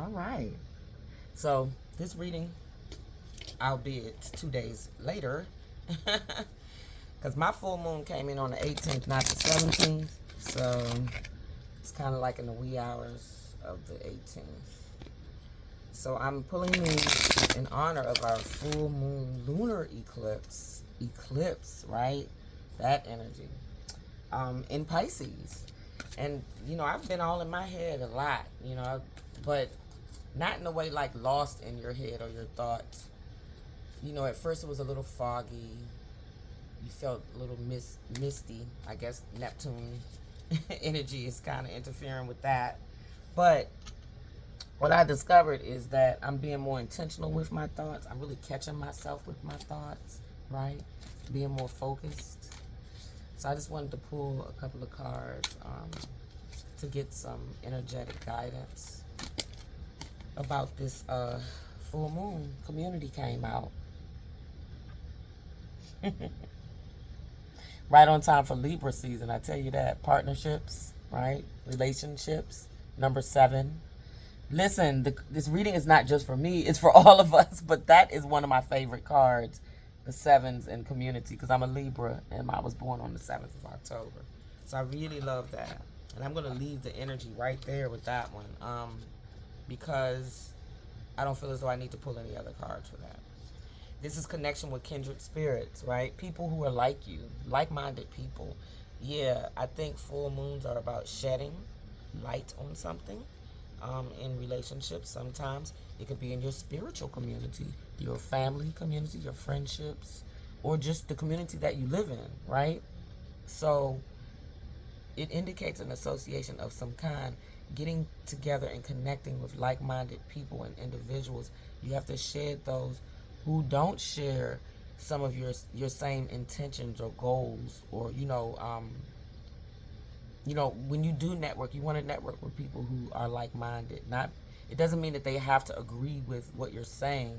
All right. So this reading, albeit 2 days later, because my full moon came in on the 18th, not the 17th. So it's kind of like in the wee hours of the 18th. So I'm pulling these in honor of our full moon lunar eclipse. Eclipse, right? That energy. In Pisces. And, I've been all in my head a lot, but not in a way like lost in your head or your thoughts. At first it was a little foggy. You felt a little misty. I guess Neptune energy is kind of interfering with that. But what I discovered is that I'm being more intentional with my thoughts. I'm really catching myself with my thoughts, right? Being more focused. So I just wanted to pull a couple of cards to get some energetic guidance about this full moon. Community came out. Right on time for Libra season, I tell you that. Partnerships, right? Relationships. Number 7. Listen, this reading is not just for me, it's for all of us, but that is one of my favorite cards, the 7s in community, because I'm a Libra and I was born on the 7th of October. So I really love that. And I'm going to leave the energy right there with that one because I don't feel as though I need to pull any other cards for that. This is connection with kindred spirits, right? People who are like you, like-minded people. Yeah, I think full moons are about shedding light on something. In relationships, sometimes it could be in your spiritual community, your family community, your friendships, or just the community that you live in, right? So it indicates an association of some kind, getting together and connecting with like-minded people and individuals. You have to shed those who don't share some of your same intentions or goals, or when you do network, you want to network with people who are like-minded. It doesn't mean that they have to agree with what you're saying.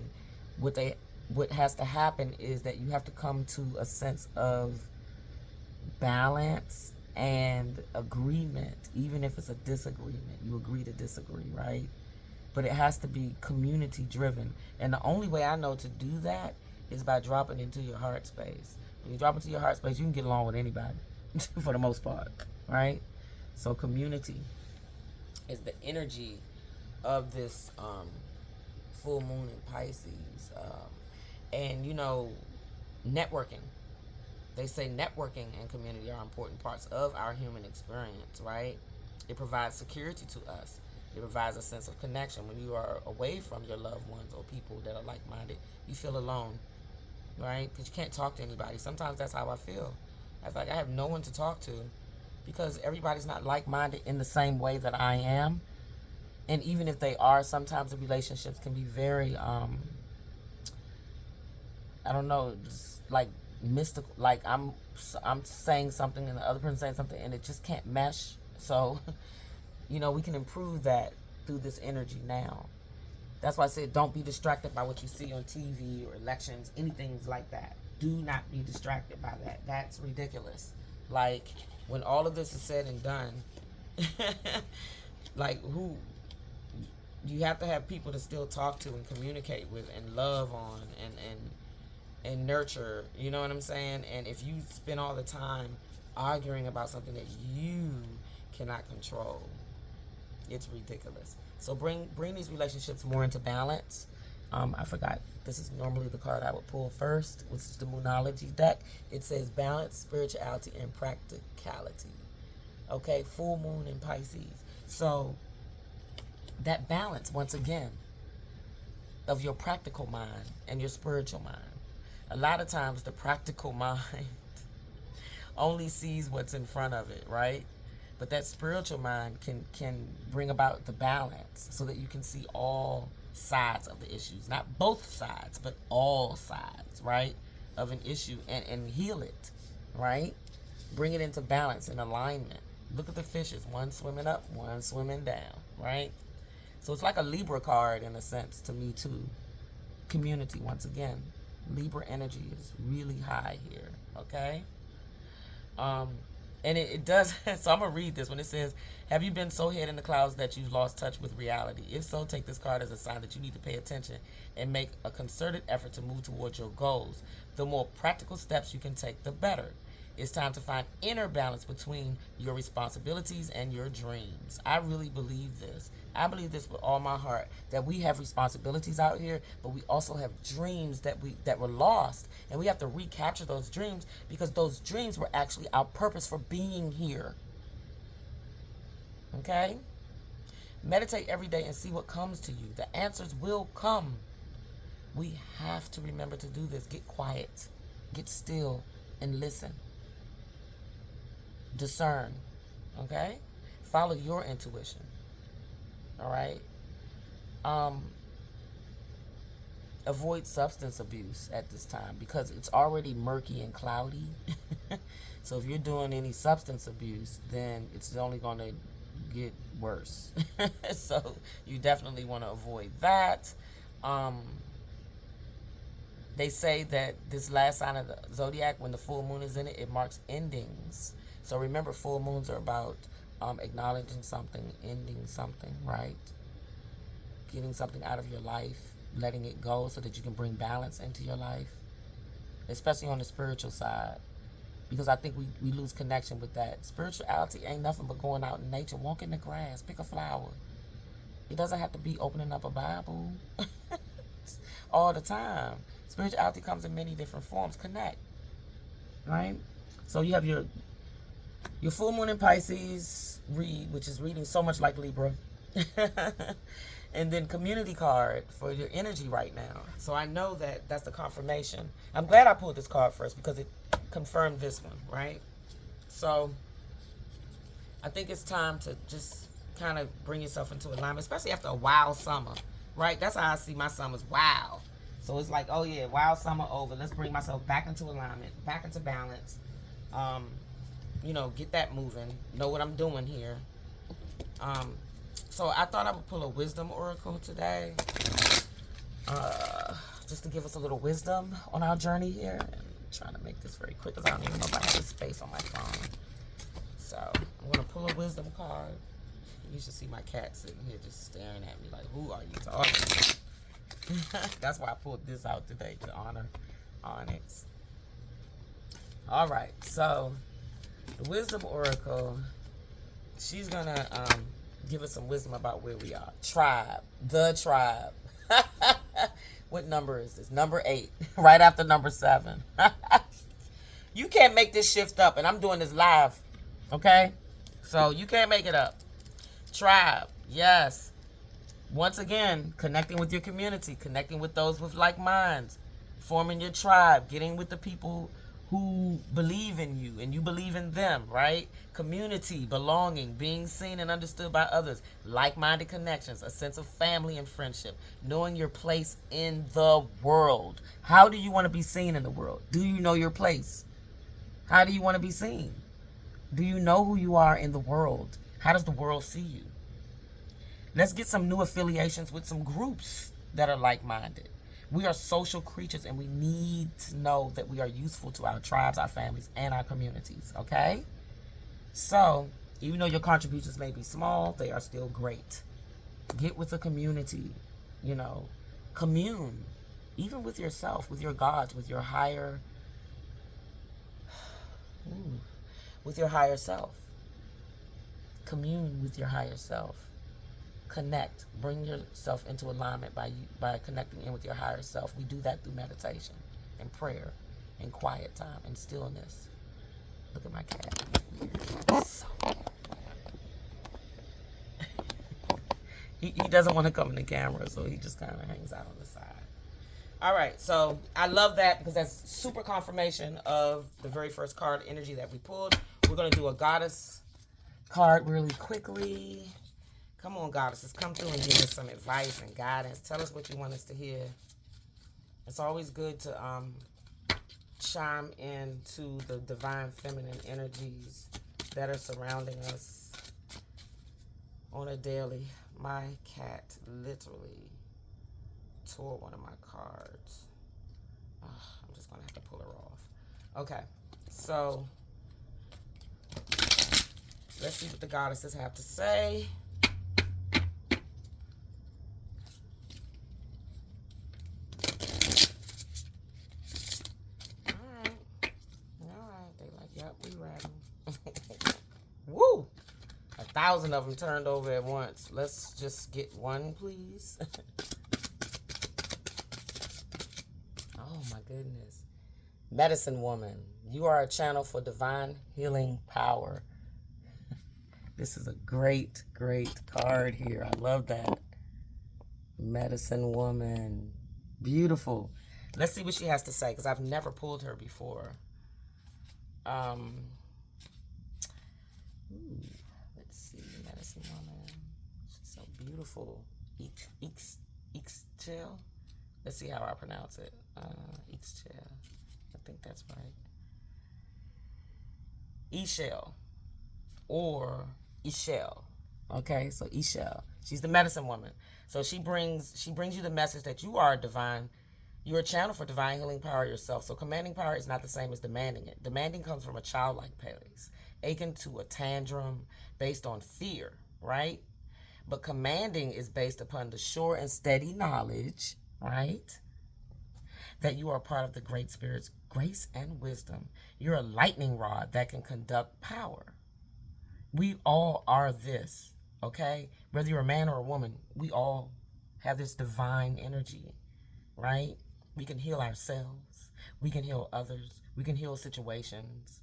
What has to happen is that you have to come to a sense of balance and agreement, even if it's a disagreement. You agree to disagree, right? But it has to be community driven. And the only way I know to do that is by dropping into your heart space. When you drop into your heart space, you can get along with anybody for the most part, right? So community is the energy of this full moon in Pisces. And networking. They say networking and community are important parts of our human experience, right? It provides security to us. It provides a sense of connection. When you are away from your loved ones or people that are like-minded, you feel alone, right? Because you can't talk to anybody. Sometimes that's how I feel. I feel like I have no one to talk to because everybody's not like-minded in the same way that I am. And even if they are, sometimes the relationships can be very, I don't know, just like mystical. Like I'm saying something and the other person saying something and it just can't mesh. So, we can improve that through this energy now. That's why I said don't be distracted by what you see on TV or elections, anything like that. Do not be distracted by that. That's ridiculous. Like, when all of this is said and done, like, you have to have people to still talk to and communicate with and love on and nurture, you know what I'm saying? And if you spend all the time arguing about something that you cannot control, it's ridiculous. So bring these relationships more into balance. I forgot, this is normally the card I would pull first, which is the Moonology deck. It says balance, spirituality, and practicality. Okay, full moon in Pisces. So that balance, once again, of your practical mind and your spiritual mind. A lot of times the practical mind only sees what's in front of it, right? But that spiritual mind can bring about the balance so that you can see all sides of the issues. Not both sides, but all sides, right, of an issue and heal it, right? Bring it into balance and alignment. Look at the fishes, one swimming up, one swimming down, right? So it's like a Libra card in a sense to me too. Community, once again. Libra energy is really high here, okay? And And it does. So I'm going to read this when it says, have you been so head in the clouds that you've lost touch with reality? If so, take this card as a sign that you need to pay attention and make a concerted effort to move towards your goals. The more practical steps you can take, the better. It's time to find inner balance between your responsibilities and your dreams. I really believe this. I believe this with all my heart, that we have responsibilities out here, but we also have dreams that were lost, and we have to recapture those dreams, because those dreams were actually our purpose for being here. Okay? Meditate every day and see what comes to you. The answers will come. We have to remember to do this. Get quiet, get still, and listen. Discern. Okay? Follow your intuition. All right? Avoid substance abuse at this time, because it's already murky and cloudy. So if you're doing any substance abuse, then it's only going to get worse. So you definitely want to avoid that. They say that this last sign of the zodiac, when the full moon is in it, it marks endings. So remember, full moons are about acknowledging something, ending something, right? Getting something out of your life, letting it go so that you can bring balance into your life, especially on the spiritual side. Because I think we lose connection with that. Spirituality ain't nothing but going out in nature, walk in the grass, pick a flower. It doesn't have to be opening up a Bible all the time. Spirituality comes in many different forms. Connect, right? So you have your full moon in Pisces, read, which is reading so much like Libra. And then community card for your energy right now. So I know that that's the confirmation. I'm glad I pulled this card first, because it confirmed this one, right? So I think it's time to just kind of bring yourself into alignment, especially after a wild summer, right? That's how I see my summers, wild. So it's like, oh yeah, wild summer over. Let's bring myself back into alignment, back into balance. You know, get that moving. Know what I'm doing here. So I thought I would pull a wisdom oracle today, just to give us a little wisdom on our journey here. I'm trying to make this very quick, because I don't even know if I have the space on my phone. So I'm going to pull a wisdom card. You should see my cat sitting here just staring at me like, who are you talking to? That's why I pulled this out today, to honor Onyx. All right, so the wisdom oracle, she's going to give us some wisdom about where we are. Tribe. The tribe. What number is this? Number 8. Right after number 7. You can't make this shift up, and I'm doing this live. Okay? So you can't make it up. Tribe. Yes. Once again, connecting with your community. Connecting with those with like minds. Forming your tribe. Getting with the people who believe in you and you believe in them, right? Community, belonging, being seen and understood by others, like-minded connections, a sense of family and friendship, knowing your place in the world. How do you want to be seen in the world? Do you know your place? How do you want to be seen? Do you know who you are in the world? How does the world see you? Let's get some new affiliations with some groups that are like-minded. We are social creatures, and we need to know that we are useful to our tribes, our families, and our communities, okay? So, even though your contributions may be small, they are still great. Get with the community, you know. Commune, even with yourself, with your gods, with your higher, with your higher self. Commune with your higher self. Connect, bring yourself into alignment by connecting in with your higher self. We do that through meditation and prayer and quiet time and stillness. Look at my cat. So he doesn't want to come in the camera, so he just kind of hangs out on the side. All right, so I love that, because that's super confirmation of the very first card energy that we pulled. We're going to do a goddess card really quickly. Come on, goddesses, come through and give us some advice and guidance. Tell us what you want us to hear. It's always good to chime into the divine feminine energies that are surrounding us on a daily. My cat literally tore one of my cards. I'm just going to have to pull her off. Okay, so Let's see what the goddesses have to say. All right. They like, yep, we rattle. Woo! 1,000 of them turned over at once. Let's just get one, please. Oh my goodness. Medicine woman, you are a channel for divine healing power. This is a great, great card here. I love that. Medicine woman. Beautiful. Let's see what she has to say, because I've never pulled her before. Let's see. Medicine woman. She's so beautiful. Ixchel. Let's see how I pronounce it. Ixchel. I think that's right. Ishel. Or Ishel. Okay, so Ishel. She's the medicine woman. So she brings you the message that you are divine. You're a channel for divine healing power yourself. So commanding power is not the same as demanding it. Demanding comes from a childlike place, akin to a tantrum based on fear, right? But commanding is based upon the sure and steady knowledge, right, that you are part of the Great Spirit's grace and wisdom. You're a lightning rod that can conduct power. We all are this, okay? Whether you're a man or a woman, we all have this divine energy, right? We can heal ourselves. We can heal others. We can heal situations.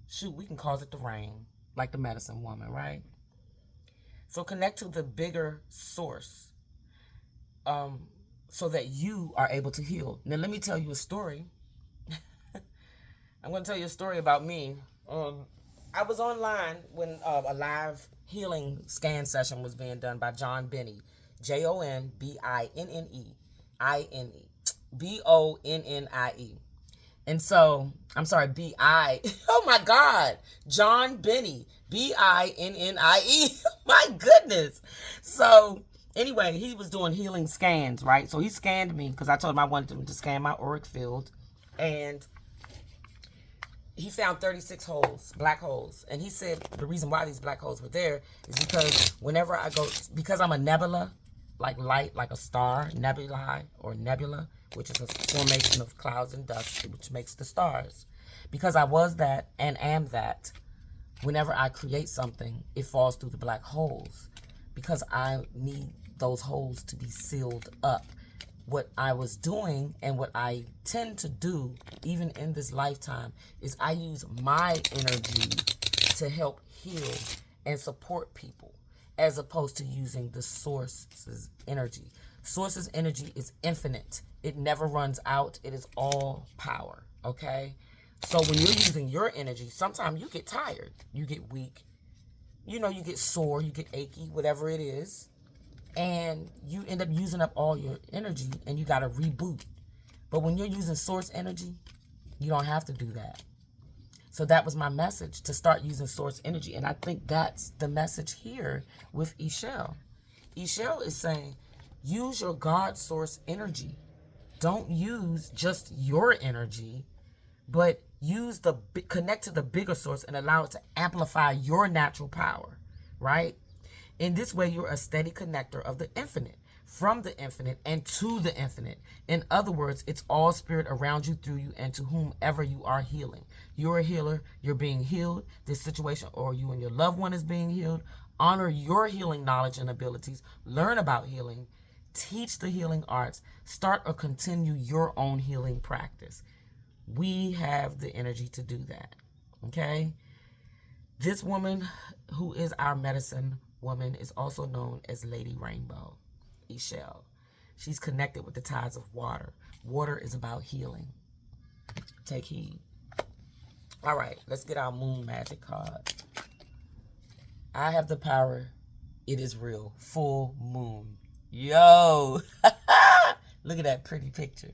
Shoot, we can cause it to rain, like the medicine woman, right? So connect to the bigger source, so that you are able to heal. Now, let me tell you a story. I'm going to tell you a story about me. I was online when a live healing scan session was being done by John Binney. Jonbinnine. And so, I'm sorry, B-I. Oh my God. John Binney. B-I-N-N-I-E. My goodness. So, anyway, he was doing healing scans, right? So he scanned me because I told him I wanted him to scan my auric field. And he found 36 holes, black holes. And he said the reason why these black holes were there is because whenever I go, because I'm a nebula, like light, like a star, nebulae or nebula, which is a formation of clouds and dust, which makes the stars. Because I was that and am that, whenever I create something, it falls through the black holes. Because I need those holes to be sealed up. What I was doing and what I tend to do, even in this lifetime, is I use my energy to help heal and support people, as opposed to using the source's energy. Source's energy is infinite. It never runs out. It is all power, okay? So when you're using your energy, sometimes you get tired. You get weak. You know, you get sore. You get achy, whatever it is. And you end up using up all your energy and you got to reboot. But when you're using source energy, you don't have to do that. So that was my message, to start using source energy. And I think that's the message here with Ishel. Ishel is saying, use your God source energy. Don't use just your energy, but connect to the bigger source and allow it to amplify your natural power, right? In this way, you're a steady connector of the infinite, from the infinite and to the infinite. In other words, it's all spirit around you, through you, and to whomever you are healing. You're a healer. You're being healed. This situation, or you and your loved one is being healed. Honor your healing knowledge and abilities. Learn about healing. Teach the healing arts. Start or continue your own healing practice. We have the energy to do that. Okay? This woman, who is our medicine woman, is also known as Lady Rainbow, Ishel. She's connected with the tides of water. Water is about healing. Take heed. All right, let's get our moon magic card. I have the power. It is real. Full moon. Yo. Look at that pretty picture.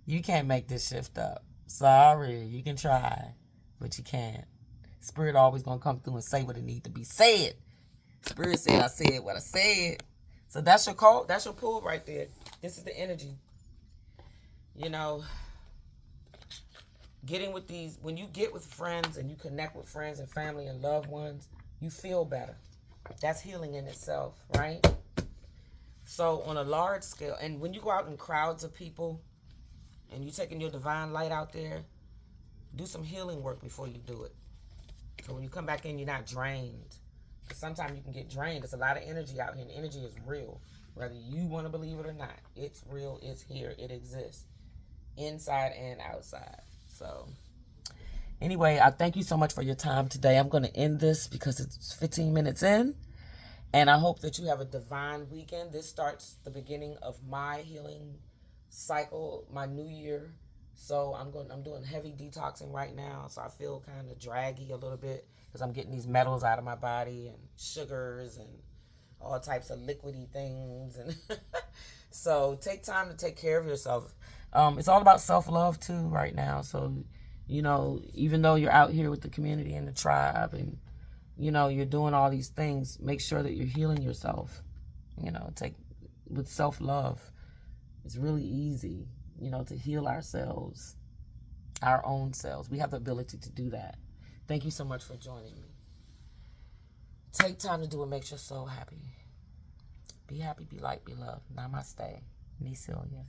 You can't make this shift up. Sorry. You can try, but you can't. Spirit always going to come through and say what it needs to be said. Spirit said, I said what I said. So that's your call. That's your pull right there. This is the energy. You know, getting with these, when you get with friends and you connect with friends and family and loved ones, you feel better. That's healing in itself, right? So on a large scale, and when you go out in crowds of people and you're taking your divine light out there, do some healing work before you do it. So when you come back in, you're not drained. Because sometimes you can get drained. There's a lot of energy out here, and energy is real. Whether you want to believe it or not, it's real, it's here, it exists. Inside and outside. So anyway, I thank you so much for your time today. I'm going to end this because it's 15 minutes in. And I hope that you have a divine weekend. This starts the beginning of my healing cycle, my new year. So I'm doing heavy detoxing right now. So I feel kind of draggy a little bit because I'm getting these metals out of my body and sugars and all types of liquidy things. And so take time to take care of yourself. It's all about self-love too right now. So, you know, even though you're out here with the community and the tribe and, you know, you're doing all these things, make sure that you're healing yourself. You know, with self-love. It's really easy, you know, to heal ourselves, our own selves. We have the ability to do that. Thank you so much for joining me. Take time to do what makes your soul happy. Be happy, be light, be loved. Namaste. Necilia.